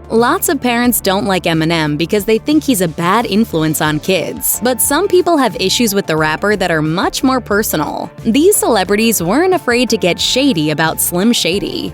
Lots of parents don't like Eminem because they think he's a bad influence on kids. But some people have issues with the rapper that are much more personal. These celebrities weren't afraid to get shady about Slim Shady.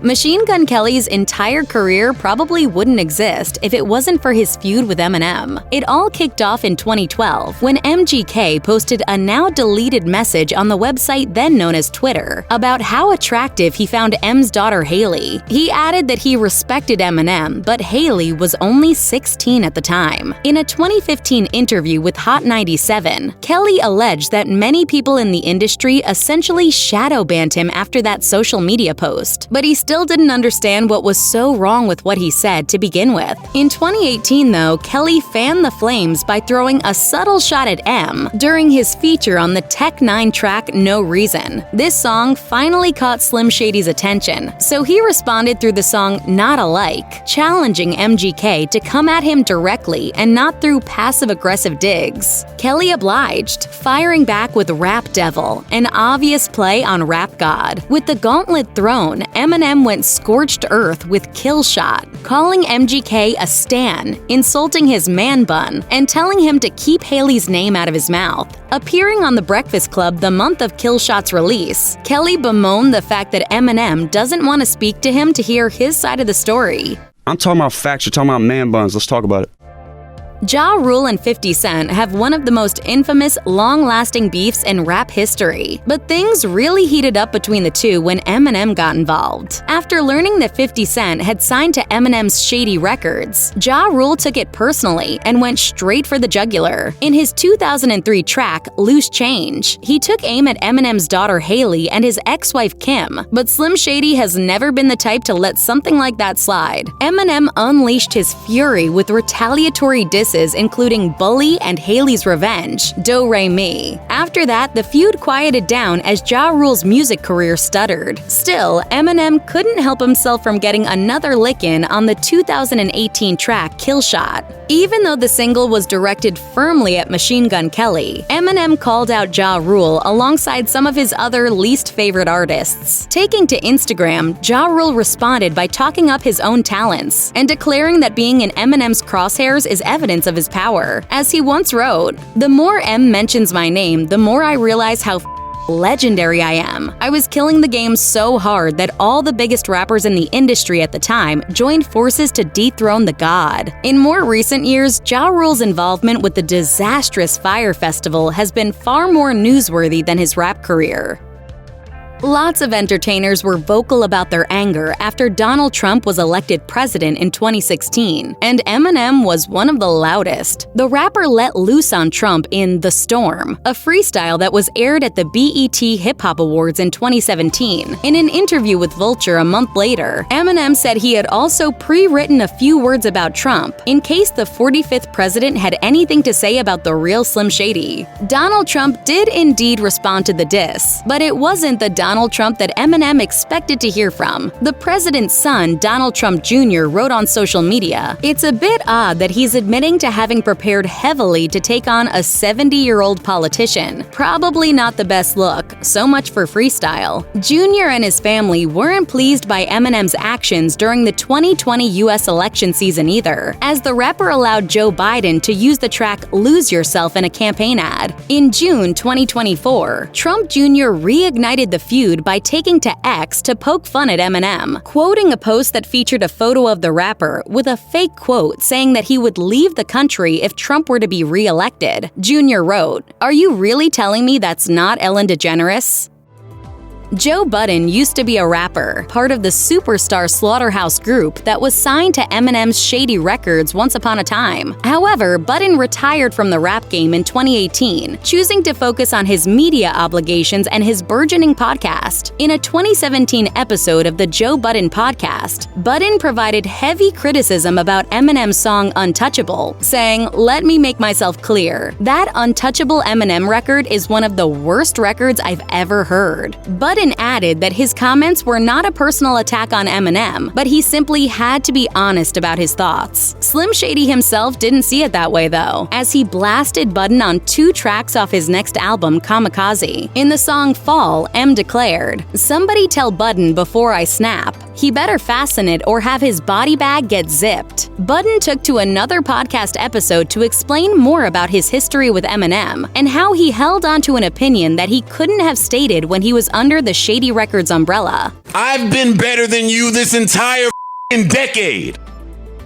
Machine Gun Kelly's entire career probably wouldn't exist if it wasn't for his feud with Eminem. It all kicked off in 2012 when MGK posted a now-deleted message on the website then known as Twitter about how attractive he found M's daughter Haley. He added that he respected Eminem, but Haley was only 16 at the time. In a 2015 interview with Hot 97, Kelly alleged that many people in the industry essentially shadow banned him after that social media post, but he still didn't understand what was so wrong with what he said to begin with. In 2018, though, Kelly fanned the flames by throwing a subtle shot at M during his feature on the Tech 9 track No Reason. This song finally caught Slim Shady's attention, so he responded through the song Not Alike, challenging MGK to come at him directly and not through passive-aggressive digs. Kelly obliged, firing back with Rap Devil, an obvious play on Rap God. With the gauntlet thrown, Eminem went scorched earth with Kill Shot, calling MGK a stan, insulting his man bun, and telling him to keep Haley's name out of his mouth. Appearing on The Breakfast Club the month of Kill Shot's release, Kelly bemoaned the fact that Eminem doesn't want to speak to him to hear his side of the story. I'm talking about facts, you're talking about man buns, let's talk about it. Ja Rule and 50 Cent have one of the most infamous, long-lasting beefs in rap history. But things really heated up between the two when Eminem got involved. After learning that 50 Cent had signed to Eminem's Shady Records, Ja Rule took it personally and went straight for the jugular. In his 2003 track, Loose Change, he took aim at Eminem's daughter Haley and his ex-wife Kim, but Slim Shady has never been the type to let something like that slide. Eminem unleashed his fury with retaliatory disses including Bully and Haley's Revenge, Do Re Mi. After that, the feud quieted down as Ja Rule's music career stuttered. Still, Eminem couldn't help himself from getting another lick in on the 2018 track Kill Shot. Even though the single was directed firmly at Machine Gun Kelly, Eminem called out Ja Rule alongside some of his other least favorite artists. Taking to Instagram, Ja Rule responded by talking up his own talents and declaring that being in Eminem's crosshairs is evidence of his power. As he once wrote, "The more M mentions my name, the more I realize how legendary I am. I was killing the game so hard that all the biggest rappers in the industry at the time joined forces to dethrone the god." In more recent years, Ja Rule's involvement with the disastrous Fyre Festival has been far more newsworthy than his rap career. Lots of entertainers were vocal about their anger after Donald Trump was elected president in 2016, and Eminem was one of the loudest. The rapper let loose on Trump in The Storm, a freestyle that was aired at the BET Hiphop Awards in 2017. In an interview with Vulture a month later, Eminem said he had also pre-written a few words about Trump in case the 45th president had anything to say about the real Slim Shady. Donald Trump did indeed respond to the diss, but it wasn't the Donald Trump that Eminem expected to hear from. The president's son, Donald Trump Jr., wrote on social media, "It's a bit odd that he's admitting to having prepared heavily to take on a 70-year-old politician. Probably not the best look, so much for freestyle." Jr. and his family weren't pleased by Eminem's actions during the 2020 U.S. election season either, as the rapper allowed Joe Biden to use the track Lose Yourself in a campaign ad. In June 2024, Trump Jr. reignited the feud by taking to X to poke fun at Eminem, quoting a post that featured a photo of the rapper with a fake quote saying that he would leave the country if Trump were to be re-elected. Jr. wrote, "Are you really telling me that's not Ellen DeGeneres?" Joe Budden used to be a rapper, part of the Superstar Slaughterhouse group that was signed to Eminem's Shady Records once upon a time. However, Budden retired from the rap game in 2018, choosing to focus on his media obligations and his burgeoning podcast. In a 2017 episode of the Joe Budden podcast, Budden provided heavy criticism about Eminem's song Untouchable, saying, "Let me make myself clear. That Untouchable Eminem record is one of the worst records I've ever heard." Budden added that his comments were not a personal attack on Eminem, but he simply had to be honest about his thoughts. Slim Shady himself didn't see it that way though, as he blasted Budden on 2 tracks off his next album, Kamikaze. In the song Fall, M declared, "Somebody tell Budden before I snap." He better fasten it or have his body bag get zipped. Budden took to another podcast episode to explain more about his history with Eminem and how he held onto an opinion that he couldn't have stated when he was under the Shady Records umbrella. I've been better than you this entire decade.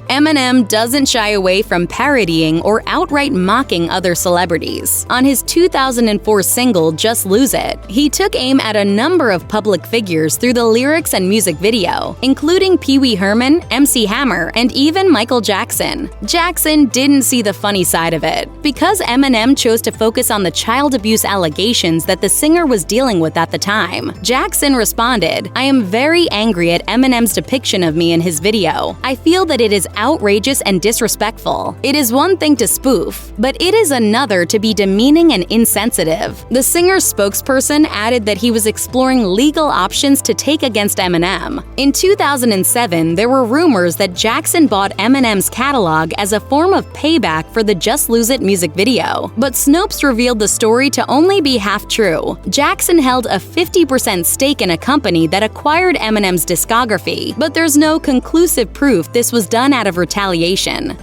Eminem doesn't shy away from parodying or outright mocking other celebrities. On his 2004 single, Just Lose It, he took aim at a number of public figures through the lyrics and music video, including Pee Wee Herman, MC Hammer, and even Michael Jackson. Jackson didn't see the funny side of it. Because Eminem chose to focus on the child abuse allegations that the singer was dealing with at the time, Jackson responded, "I am very angry at Eminem's depiction of me in his video. I feel that it is outrageous and disrespectful. It is one thing to spoof, but it is another to be demeaning and insensitive." The singer's spokesperson added that he was exploring legal options to take against Eminem. In 2007, there were rumors that Jackson bought Eminem's catalog as a form of payback for the Just Lose It music video, but Snopes revealed the story to only be half true. Jackson held a 50% stake in a company that acquired Eminem's discography, but there's no conclusive proof this was done out of retaliation.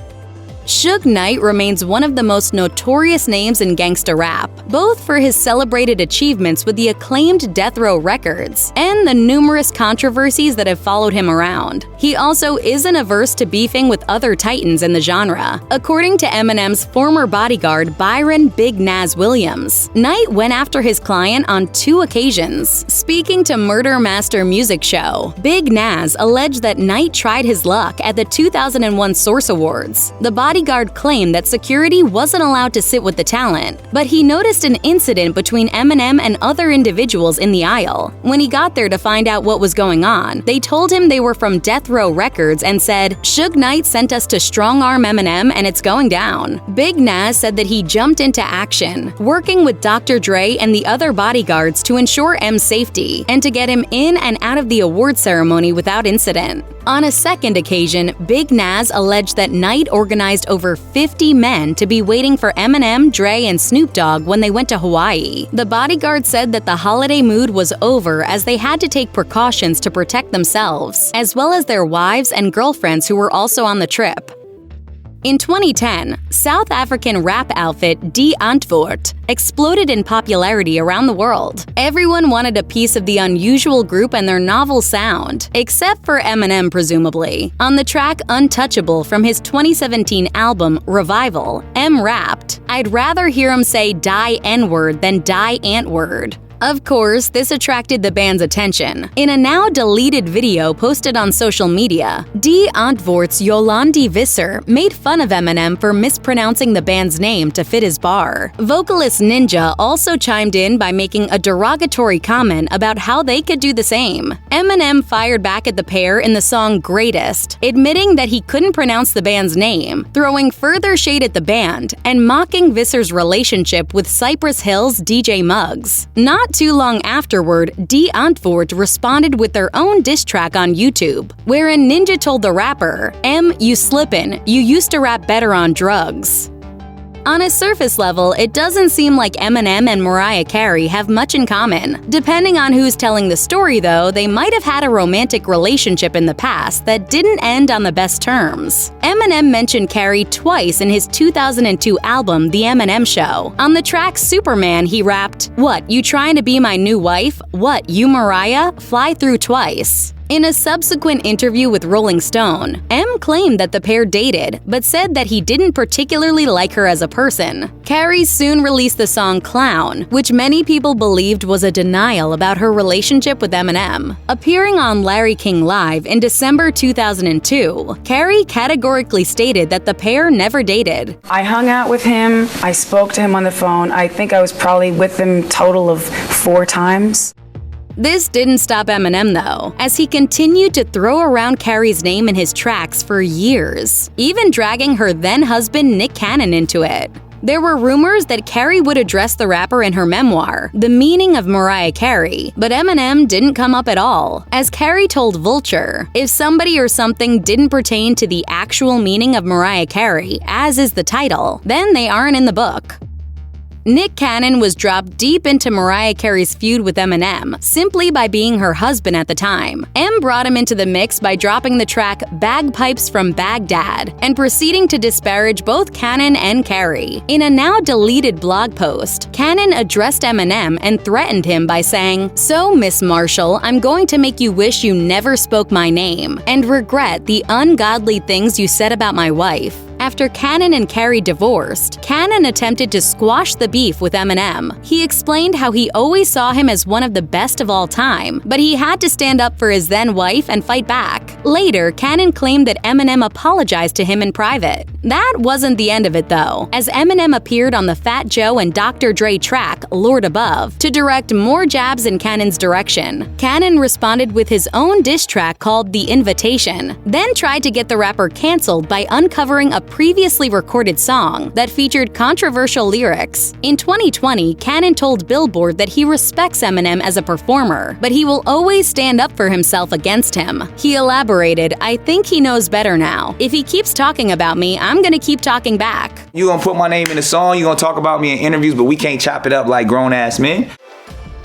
Suge Knight remains one of the most notorious names in gangsta rap, both for his celebrated achievements with the acclaimed Death Row Records and the numerous controversies that have followed him around. He also isn't averse to beefing with other titans in the genre. According to Eminem's former bodyguard Byron Big Naz Williams, Knight went after his client on 2 occasions. Speaking to Murder Master Music Show, Big Naz alleged that Knight tried his luck at the 2001 Source Awards. The bodyguard claimed that security wasn't allowed to sit with the talent, but he noticed an incident between Eminem and other individuals in the aisle. When he got there to find out what was going on, they told him they were from Death Row Records and said, "Suge Knight sent us to strong-arm Eminem and it's going down." Big Naz said that he jumped into action, working with Dr. Dre and the other bodyguards to ensure M's safety and to get him in and out of the award ceremony without incident. On a second occasion, Big Naz alleged that Knight organized over 50 men to be waiting for Eminem, Dre, and Snoop Dogg when they went to Hawaii. The bodyguard said that the holiday mood was over as they had to take precautions to protect themselves, as well as their wives and girlfriends who were also on the trip. In 2010, South African rap outfit Antwoord exploded in popularity around the world. Everyone wanted a piece of the unusual group and their novel sound, except for Eminem presumably. On the track Untouchable from his 2017 album Revival, M rapped, "I'd rather hear him say die N-word than die Antwoord." Of course, this attracted the band's attention. In a now-deleted video posted on social media, Antwoord's Jolandi Visser made fun of Eminem for mispronouncing the band's name to fit his bar. Vocalist Ninja also chimed in by making a derogatory comment about how they could do the same. Eminem fired back at the pair in the song Greatest, admitting that he couldn't pronounce the band's name, throwing further shade at the band, and mocking Visser's relationship with Cypress Hill's DJ Muggs. Not too long afterward, Antwoord responded with their own diss track on YouTube, wherein Ninja told the rapper, "M, you slippin', you used to rap better on drugs." On a surface level, it doesn't seem like Eminem and Mariah Carey have much in common. Depending on who's telling the story, though, they might have had a romantic relationship in the past that didn't end on the best terms. Eminem mentioned Carey twice in his 2002 album, The Eminem Show. On the track Superman, he rapped, "What, you trying to be my new wife? What, you Mariah? Fly through twice." In a subsequent interview with Rolling Stone, M claimed that the pair dated, but said that he didn't particularly like her as a person. Carey soon released the song Clown, which many people believed was a denial about her relationship with Eminem. Appearing on Larry King Live in December 2002, Carey categorically stated that the pair never dated. "I hung out with him, I spoke to him on the phone, I think I was probably with him total of 4 times. This didn't stop Eminem, though, as he continued to throw around Carey's name in his tracks for years, even dragging her then-husband Nick Cannon into it. There were rumors that Carey would address the rapper in her memoir, The Meaning of Mariah Carey, but Eminem didn't come up at all. As Carey told Vulture, if somebody or something didn't pertain to the actual meaning of Mariah Carey, as is the title, then they aren't in the book. Nick Cannon was dropped deep into Mariah Carey's feud with Eminem simply by being her husband at the time. M brought him into the mix by dropping the track Bagpipes from Baghdad and proceeding to disparage both Cannon and Carey. In a now-deleted blog post, Cannon addressed Eminem and threatened him by saying, "So, Miss Marshall, I'm going to make you wish you never spoke my name and regret the ungodly things you said about my wife." After Cannon and Carey divorced, Cannon attempted to squash the beef with Eminem. He explained how he always saw him as one of the best of all time, but he had to stand up for his then-wife and fight back. Later, Cannon claimed that Eminem apologized to him in private. That wasn't the end of it, though, as Eminem appeared on the Fat Joe and Dr. Dre track Lord Above to direct more jabs in Cannon's direction. Cannon responded with his own diss track called The Invitation, then tried to get the rapper canceled by uncovering a previously recorded song that featured controversial lyrics. In 2020, Cannon told Billboard that he respects Eminem as a performer, but he will always stand up for himself against him. He elaborated, "I think he knows better now. If he keeps talking about me, I'm gonna keep talking back." You gonna put my name in a song, you gonna talk about me in interviews, but we can't chop it up like grown-ass men?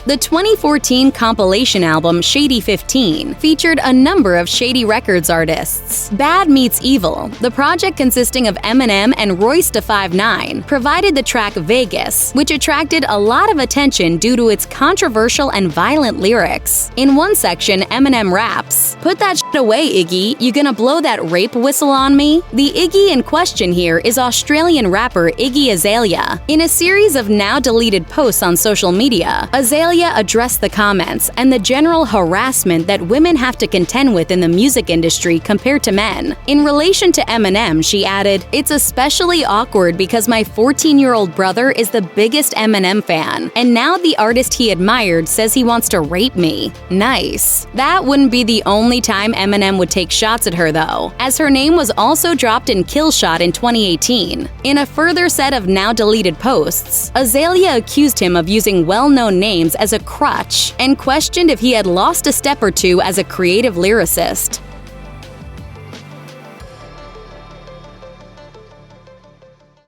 The 2014 compilation album Shady 15 featured a number of Shady Records artists. Bad Meets Evil, the project consisting of Eminem and Royce da 5'9", provided the track Vegas, which attracted a lot of attention due to its controversial and violent lyrics. In one section, Eminem raps, "Put that shit away, Iggy, you gonna blow that rape whistle on me?" The Iggy in question here is Australian rapper Iggy Azalea. In a series of now-deleted posts on social media, Azalea addressed the comments and the general harassment that women have to contend with in the music industry compared to men. In relation to Eminem, she added, "It's especially awkward because my 14-year-old brother is the biggest Eminem fan, and now the artist he admired says he wants to rape me." Nice. That wouldn't be the only time Eminem would take shots at her, though, as her name was also dropped in Kill Shot in 2018. In a further set of now-deleted posts, Azalea accused him of using well-known names as a crutch and questioned if he had lost a step or two as a creative lyricist.